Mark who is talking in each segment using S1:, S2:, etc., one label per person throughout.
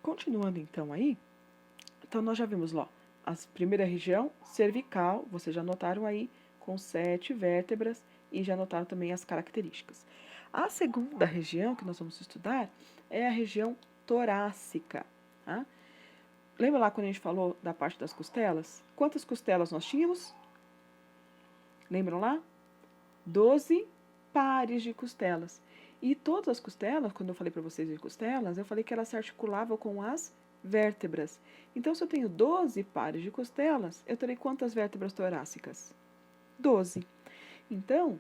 S1: Continuando então aí, então nós já vimos lá, a primeira região cervical, vocês já notaram aí, com 7 vértebras e já notaram também as características. A segunda região que nós vamos estudar é a região torácica, tá? Lembra lá quando a gente falou da parte das costelas? Quantas costelas nós tínhamos? Lembram lá? 12 pares de costelas. E todas as costelas, quando eu falei para vocês de costelas, eu falei que elas se articulavam com as vértebras. Então, se eu tenho 12 pares de costelas, eu terei quantas vértebras torácicas? 12. Então,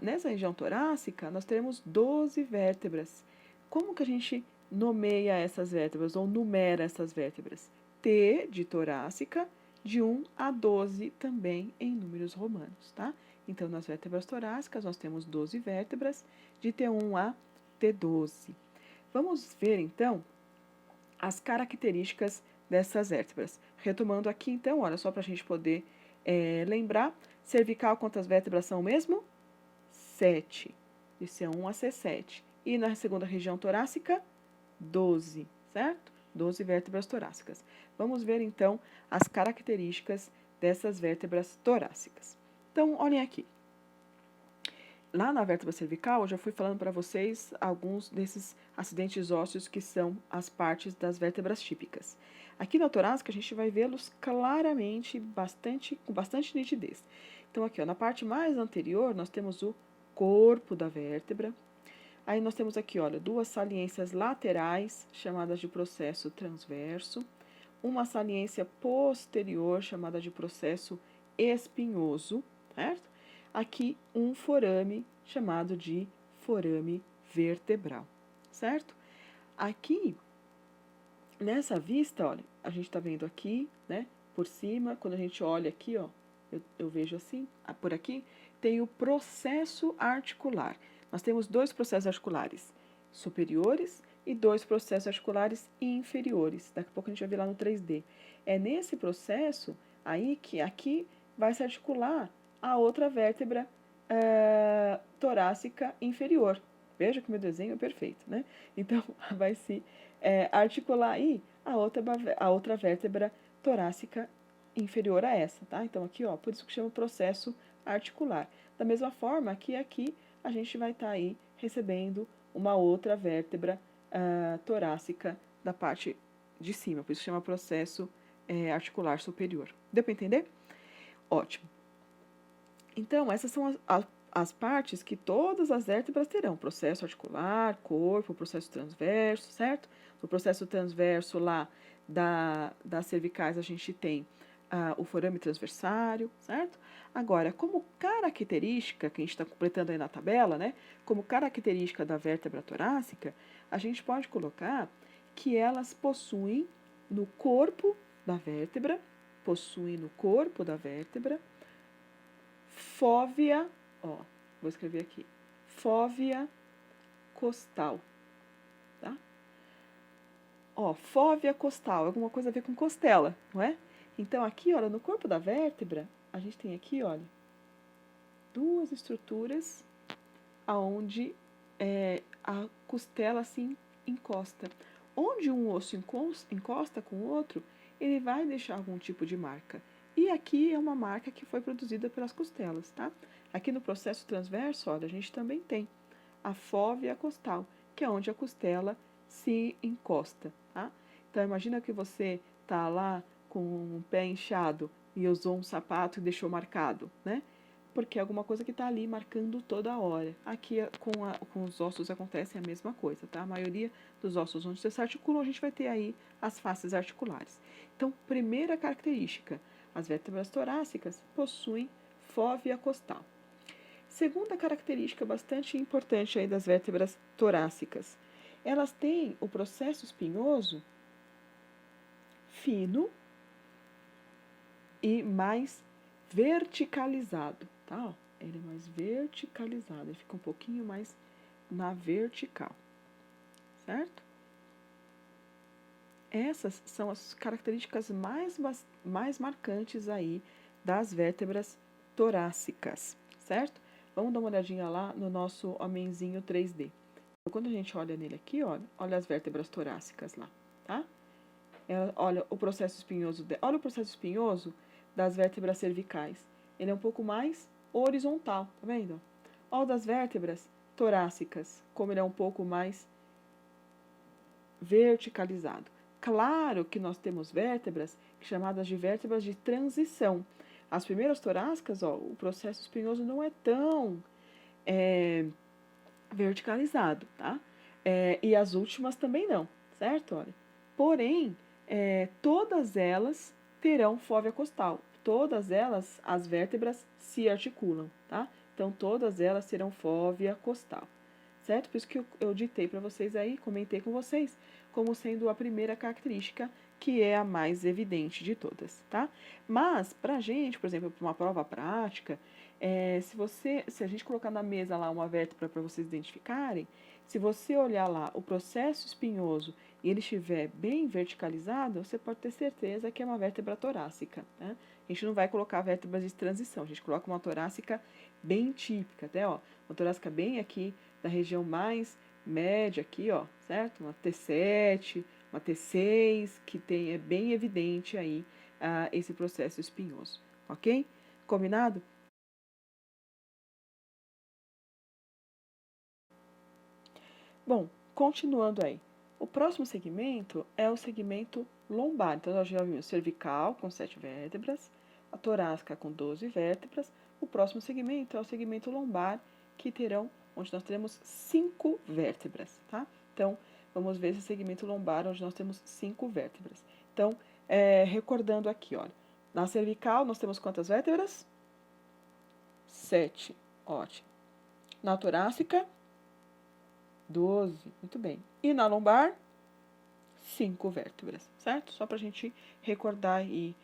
S1: nessa região torácica, nós teremos 12 vértebras. Como que a gente nomeia essas vértebras ou numera essas vértebras? T de torácica, de 1 a 12 também em números romanos, tá? Então, nas vértebras torácicas, nós temos 12 vértebras, de T1 a T12. Vamos ver, então, as características dessas vértebras. Retomando aqui, então, olha só para a gente poder lembrar. Cervical, quantas vértebras são mesmo? 7. De C1 a C7. E na segunda região torácica, 12, certo? 12 vértebras torácicas. Vamos ver, então, as características dessas vértebras torácicas. Então, olhem aqui. Lá na vértebra cervical, eu já fui falando para vocês alguns desses acidentes ósseos que são as partes das vértebras típicas. Aqui na torácica, a gente vai vê-los claramente, com bastante nitidez. Então, aqui, ó, na parte mais anterior, nós temos o corpo da vértebra. Aí nós temos aqui, olha, duas saliências laterais, chamadas de processo transverso. Uma saliência posterior, chamada de processo espinhoso, certo? Aqui um forame, chamado de forame vertebral, certo? Aqui, nessa vista, olha, a gente tá vendo aqui, né, por cima, quando a gente olha aqui, ó, eu vejo assim, por aqui, tem o processo articular. Nós temos dois processos articulares superiores e dois processos articulares inferiores. Daqui a pouco a gente vai ver lá no 3D. É nesse processo aí que aqui vai se articular a outra vértebra torácica inferior. Veja que meu desenho é perfeito, né? Então, vai se articular aí a outra vértebra torácica inferior a essa, tá? Então, aqui, ó, por isso que chama processo articular. Da mesma forma que aqui a gente vai estar aí recebendo uma outra vértebra torácica da parte de cima, por isso chama processo articular superior. Deu para entender? Ótimo. Então, essas são as partes que todas as vértebras terão: processo articular, corpo, processo transverso, certo? No processo transverso lá das cervicais a gente tem o forame transversário, certo? Agora, como característica, que a gente está completando aí na tabela, né? Como característica da vértebra torácica, a gente pode colocar que elas possuem no corpo da vértebra, fóvea, ó, vou escrever aqui, fóvea costal, tá? Ó, fóvea costal, alguma coisa a ver com costela, não é? Então, aqui, olha, no corpo da vértebra, a gente tem aqui, olha, duas estruturas aonde a costela assim encosta. Onde um osso encosta com o outro, ele vai deixar algum tipo de marca. E aqui é uma marca que foi produzida pelas costelas, tá? Aqui no processo transverso, olha, a gente também tem a fóvea costal, que é onde a costela se encosta, tá? Então, imagina que você tá lá com o pé inchado e usou um sapato e deixou marcado, né? Porque é alguma coisa que está ali marcando toda hora. Aqui com os ossos acontece a mesma coisa, tá? A maioria dos ossos onde se articulam, a gente vai ter aí as faces articulares. Então, primeira característica, as vértebras torácicas possuem fóvea costal. Segunda característica bastante importante aí das vértebras torácicas, elas têm o processo espinhoso fino e mais verticalizado, tá? Ele é mais verticalizado, ele fica um pouquinho mais na vertical, certo? Essas são as características mais marcantes aí das vértebras torácicas, certo? Vamos dar uma olhadinha lá no nosso homenzinho 3D. Quando a gente olha nele aqui, olha as vértebras torácicas lá, tá? Olha o processo espinhoso, olha o processo espinhoso das vértebras cervicais. Ele é um pouco mais horizontal, tá vendo? Olha o das vértebras torácicas, como ele é um pouco mais verticalizado. Claro que nós temos vértebras chamadas de vértebras de transição. As primeiras torácicas, ó, o processo espinhoso não é tão verticalizado, tá? E as últimas também não, certo? Olha. Porém, todas elas terão fóvea costal. Todas elas, as vértebras se articulam, tá? Então, todas elas terão fóvea costal, certo? Por isso que eu ditei para vocês aí, comentei com vocês, como sendo a primeira característica, que é a mais evidente de todas, tá? Mas, pra gente, por exemplo, para uma prova prática, se a gente colocar na mesa lá uma vértebra para vocês identificarem, se você olhar lá o processo espinhoso e ele estiver bem verticalizado, você pode ter certeza que é uma vértebra torácica, né? A gente não vai colocar vértebras de transição, a gente coloca uma torácica bem típica, até, ó, uma torácica bem aqui da região mais média aqui, ó, certo? Uma T7, uma T6, que é bem evidente aí esse processo espinhoso, ok? Combinado? Bom, continuando aí. O próximo segmento é o segmento lombar. Então, nós já vimos cervical com 7 vértebras, a torácica com 12 vértebras. O próximo segmento é o segmento lombar, onde nós teremos 5 vértebras, tá? Então, vamos ver esse segmento lombar, onde nós temos 5 vértebras. Então, recordando aqui, olha. Na cervical, nós temos quantas vértebras? 7. Ótimo. Na torácica, 12, muito bem. E na lombar, 5 vértebras, certo? Só para a gente recordar e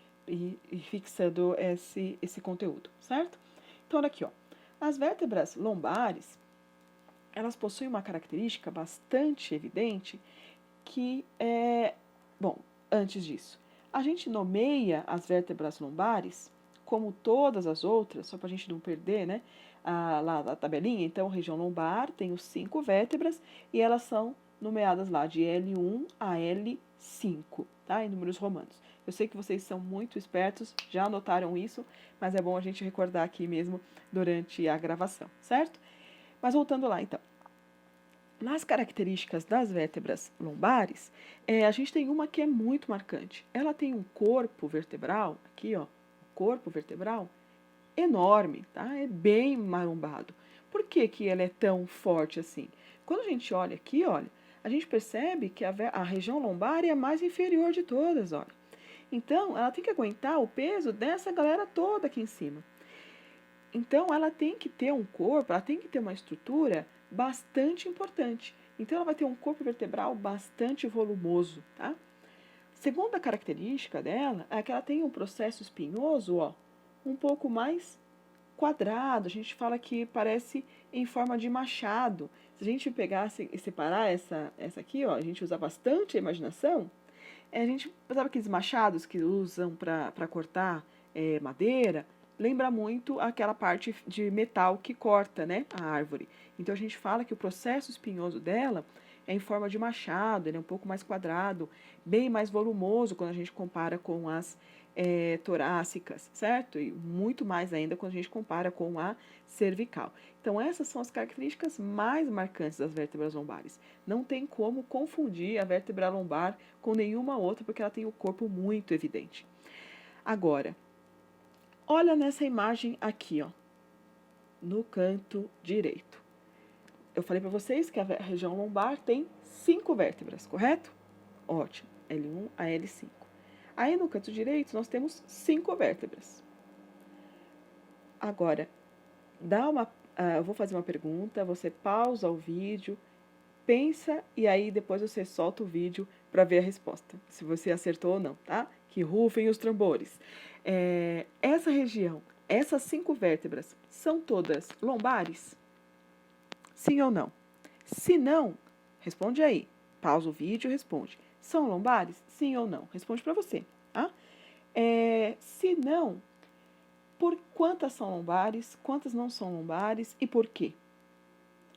S1: fixando esse conteúdo, certo? Então, olha aqui, ó. As vértebras lombares, elas possuem uma característica bastante evidente que é... Bom, antes disso, a gente nomeia as vértebras lombares como todas as outras, só para a gente não perder, né? Lá na tabelinha, então, região lombar tem os 5 vértebras e elas são nomeadas lá de L1 a L5, tá? Em números romanos. Eu sei que vocês são muito espertos, já anotaram isso, mas é bom a gente recordar aqui mesmo durante a gravação, certo? Mas voltando lá, então. Nas características das vértebras lombares, a gente tem uma que é muito marcante. Ela tem um corpo vertebral, aqui ó, corpo vertebral enorme, tá? É bem marombado. Por que que ela é tão forte assim? Quando a gente olha aqui, olha, a gente percebe que a região lombar é a mais inferior de todas, olha. Então, ela tem que aguentar o peso dessa galera toda aqui em cima. Então, ela tem que ter um corpo, ela tem que ter uma estrutura bastante importante. Então, ela vai ter um corpo vertebral bastante volumoso, tá? Segunda característica dela é que ela tem um processo espinhoso, ó, um pouco mais quadrado. A gente fala que parece em forma de machado. Se a gente pegasse e separar essa aqui, ó, a gente usa bastante a imaginação. A gente sabe aqueles machados que usam para cortar madeira? Lembra muito aquela parte de metal que corta, né, a árvore. Então a gente fala que o processo espinhoso dela é em forma de machado, ele é um pouco mais quadrado, bem mais volumoso quando a gente compara com as torácicas, certo? E muito mais ainda quando a gente compara com a cervical. Então, essas são as características mais marcantes das vértebras lombares. Não tem como confundir a vértebra lombar com nenhuma outra, porque ela tem o corpo muito evidente. Agora, olha nessa imagem aqui, ó, no canto direito. Eu falei para vocês que a região lombar tem 5 vértebras, correto? Ótimo, L1 a L5. Aí no canto direito nós temos 5 vértebras. Agora, eu vou fazer uma pergunta, você pausa o vídeo, pensa e aí depois você solta o vídeo para ver a resposta, se você acertou ou não, tá? Que rufem os tambores. Essa região, essas 5 vértebras, são todas lombares? Sim ou não? Se não, responde aí. Pausa o vídeo e responde. São lombares? Sim ou não? Responde para você, tá? Se não, por quantas são lombares, quantas não são lombares e por quê?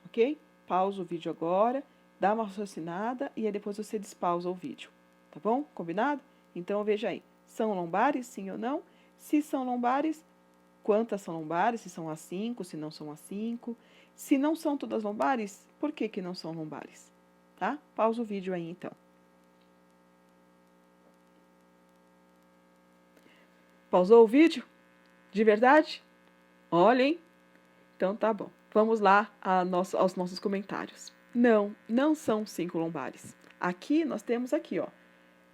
S1: Ok? Pausa o vídeo agora, dá uma raciocinada e aí depois você despausa o vídeo. tá bom? Combinado? Então, veja aí, são lombares, sim ou não? Se são lombares, quantas são lombares? Se são as 5, se não são as 5. Se não são todas lombares, por que que não são lombares? Tá? Pausa o vídeo aí, então. Pausou o vídeo? De verdade? Olhem. Então, tá bom. Vamos lá aos nossos comentários. Não, não são 5 lombares. Aqui, nós temos aqui, ó,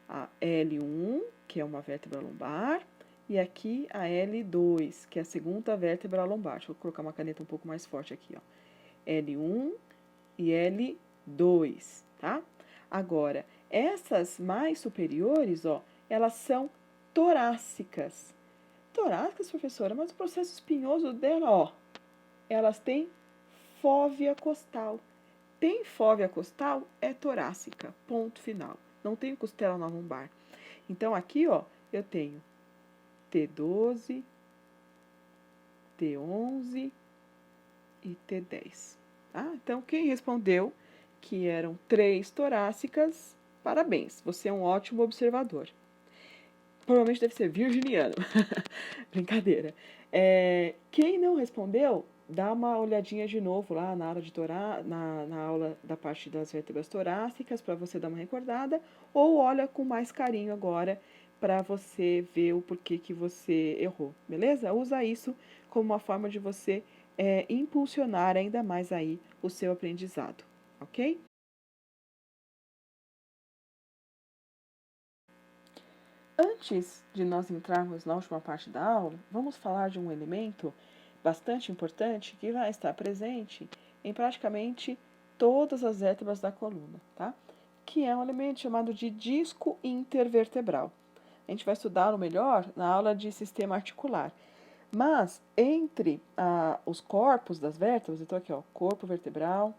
S1: a L1, que é uma vértebra lombar, e aqui a L2, que é a segunda vértebra lombar. Deixa eu colocar uma caneta um pouco mais forte aqui, ó. L1 e L2, tá? Agora, essas mais superiores, ó, elas são torácicas. Torácicas, professora, mas o processo espinhoso dela, ó, elas têm fóvea costal. Tem fóvea costal, é torácica, ponto final. Não tem costela na lombar. Então, aqui, ó, eu tenho T12, T11 e T10. Tá? Então, quem respondeu que eram 3 torácicas, parabéns, você é um ótimo observador. Provavelmente deve ser virginiano. Brincadeira. Quem não respondeu, dá uma olhadinha de novo lá na aula, na aula da parte das vértebras torácicas, para você dar uma recordada, ou olha com mais carinho agora, para você ver o porquê que você errou, beleza? Usa isso como uma forma de você impulsionar ainda mais aí o seu aprendizado, ok? Antes de nós entrarmos na última parte da aula, vamos falar de um elemento bastante importante que vai estar presente em praticamente todas as vértebras da coluna, tá? Que é um elemento chamado de disco intervertebral. A gente vai estudá-lo melhor na aula de sistema articular. Mas entre os corpos das vértebras, então aqui, ó, corpo vertebral,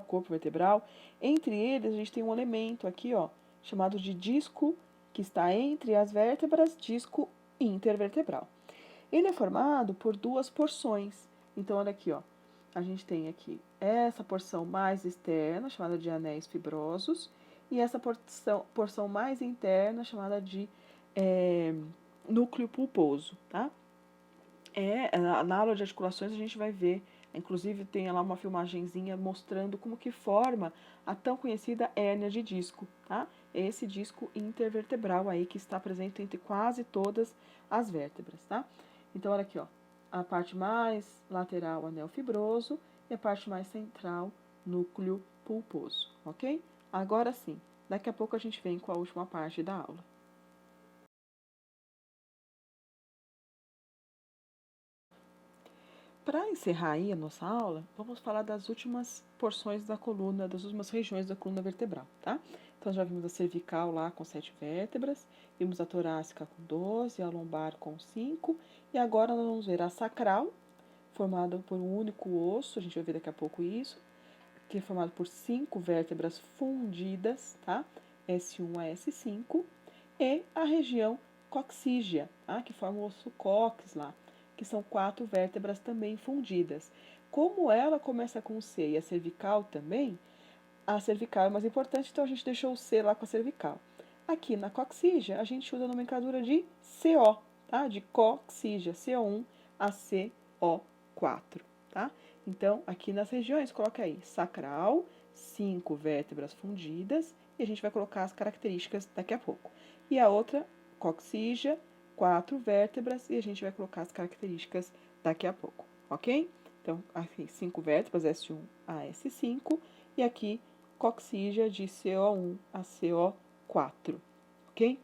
S1: corpo vertebral, entre eles a gente tem um elemento aqui, ó, chamado de disco, que está entre as vértebras, disco intervertebral. Ele é formado por 2 porções. Então, olha aqui, ó, a gente tem aqui essa porção mais externa, chamada de anéis fibrosos, e essa porção mais interna, chamada de núcleo pulposo, tá? Na aula de articulações a gente vai ver, inclusive tem lá uma filmagenzinha mostrando como que forma a tão conhecida hérnia de disco, tá? Esse disco intervertebral aí que está presente entre quase todas as vértebras, tá? Então, olha aqui, ó, a parte mais lateral, anel fibroso, e a parte mais central, núcleo pulposo, ok? Agora sim, daqui a pouco a gente vem com a última parte da aula. Para encerrar aí a nossa aula, vamos falar das últimas porções da coluna, das últimas regiões da coluna vertebral, tá? Então, já vimos a cervical lá com 7 vértebras, vimos a torácica com 12, a lombar com 5, e agora nós vamos ver a sacral, formada por um único osso, a gente vai ver daqui a pouco isso, que é formado por 5 vértebras fundidas, tá? S1 a S5, e a região coxígea, tá? Que forma o osso cóccix lá, que são 4 vértebras também fundidas. Como ela começa com C e a cervical também, a cervical é mais importante, então a gente deixou o C lá com a cervical. Aqui na coxígea, a gente usa a nomenclatura de CO, tá? De coxígea, CO1 a CO4, tá? Então, aqui nas regiões, coloca aí sacral, 5 vértebras fundidas, e a gente vai colocar as características daqui a pouco. E a outra, coxígea, 4 vértebras, e a gente vai colocar as características daqui a pouco, ok? Então, aqui 5 vértebras, S1 a S5, e aqui coxígea de CO1 a CO4, ok?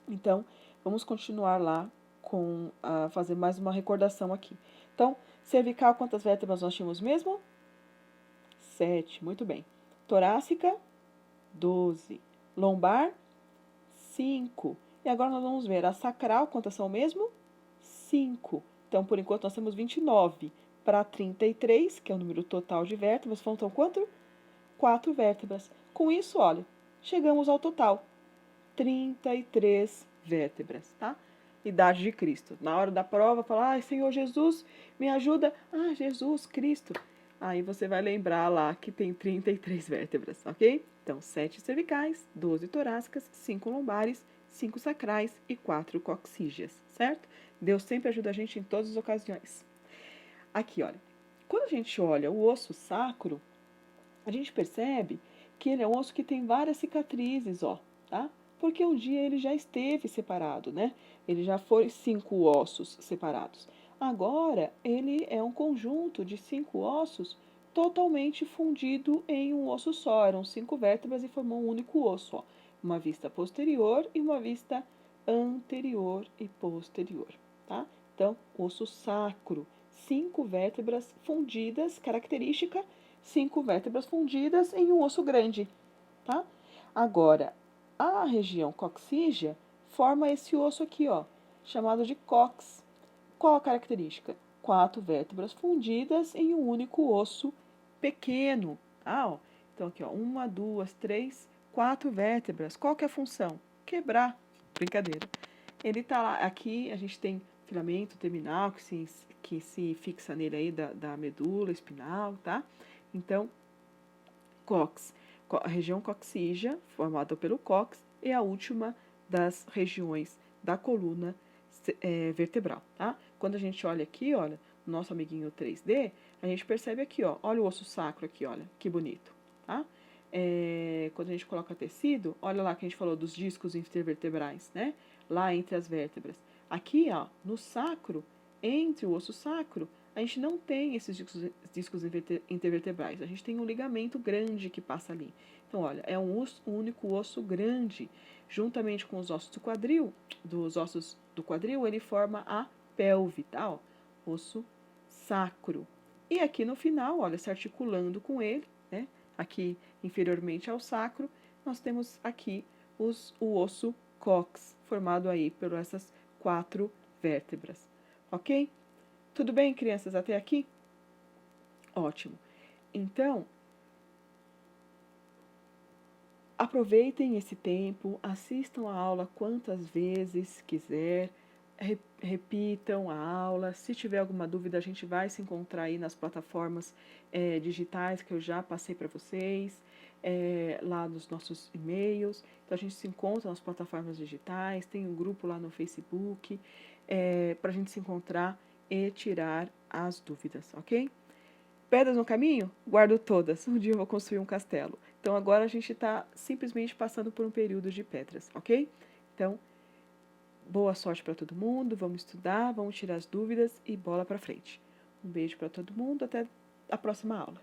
S1: Então, vamos continuar lá com fazer mais uma recordação aqui. Então, cervical, quantas vértebras nós tínhamos mesmo? 7, muito bem. Torácica, 12. Lombar, 5. E agora nós vamos ver a sacral, quantas são mesmo? 5. Então, por enquanto, nós temos 29 para 33, que é o número total de vértebras. Faltam quanto? 4 vértebras. Com isso, olha, chegamos ao total. 33 vértebras, tá? Idade de Cristo. Na hora da prova, fala, Senhor Jesus, me ajuda. Jesus Cristo. Aí você vai lembrar lá que tem 33 vértebras, ok? Então, 7 cervicais, 12 torácicas, 5 lombares, 5 sacrais e 4 coxígeas, certo? Deus sempre ajuda a gente em todas as ocasiões. Aqui, olha. Quando a gente olha o osso sacro, a gente percebe que ele é um osso que tem várias cicatrizes, ó, tá? Porque um dia ele já esteve separado, né? Ele já foi 5 ossos separados. Agora, ele é um conjunto de 5 ossos totalmente fundido em um osso só. Eram 5 vértebras e formou um único osso, ó. Uma vista posterior e uma vista anterior e posterior, tá? Então, osso sacro, 5 vértebras fundidas, característica 5 vértebras fundidas em um osso grande, tá? Agora, a região coxígea forma esse osso aqui, ó, chamado de cox. Qual a característica? 4 vértebras fundidas em um único osso pequeno, tá? Ó. Então, aqui, ó, 1, 2, 3, 4 vértebras. Qual que é a função? Quebrar. Brincadeira. Ele tá lá, aqui a gente tem filamento terminal que se fixa nele aí da medula espinal, tá? Então, cox, a região coxígea, formada pelo cox, é a última das regiões da coluna vertebral, tá? Quando a gente olha aqui, olha, nosso amiguinho 3D, a gente percebe aqui, ó, olha o osso sacro aqui, olha, que bonito, tá? Quando a gente coloca tecido, olha lá que a gente falou dos discos intervertebrais, né? Lá entre as vértebras. Aqui, ó, no sacro, entre o osso sacro, a gente não tem esses discos intervertebrais. A gente tem um ligamento grande que passa ali. Então, olha, é um único osso grande. Juntamente com os ossos do quadril, ele forma a pelve, tá? Ó, osso sacro. E aqui no final, olha, se articulando com ele, né? Aqui inferiormente ao sacro, nós temos aqui o osso cox, formado aí por essas 4 vértebras. Ok? Tudo bem, crianças, até aqui? Ótimo. Então, aproveitem esse tempo, assistam a aula quantas vezes quiser, repitam a aula. Se tiver alguma dúvida, a gente vai se encontrar aí nas plataformas digitais que eu já passei para vocês, lá nos nossos e-mails. Então, a gente se encontra nas plataformas digitais, tem um grupo lá no Facebook, para a gente se encontrar e tirar as dúvidas, ok? Pedras no caminho? Guardo todas. Um dia eu vou construir um castelo. Então agora a gente está simplesmente passando por um período de pedras, ok? Então, boa sorte para todo mundo. Vamos estudar, vamos tirar as dúvidas e bola para frente. Um beijo para todo mundo. Até a próxima aula.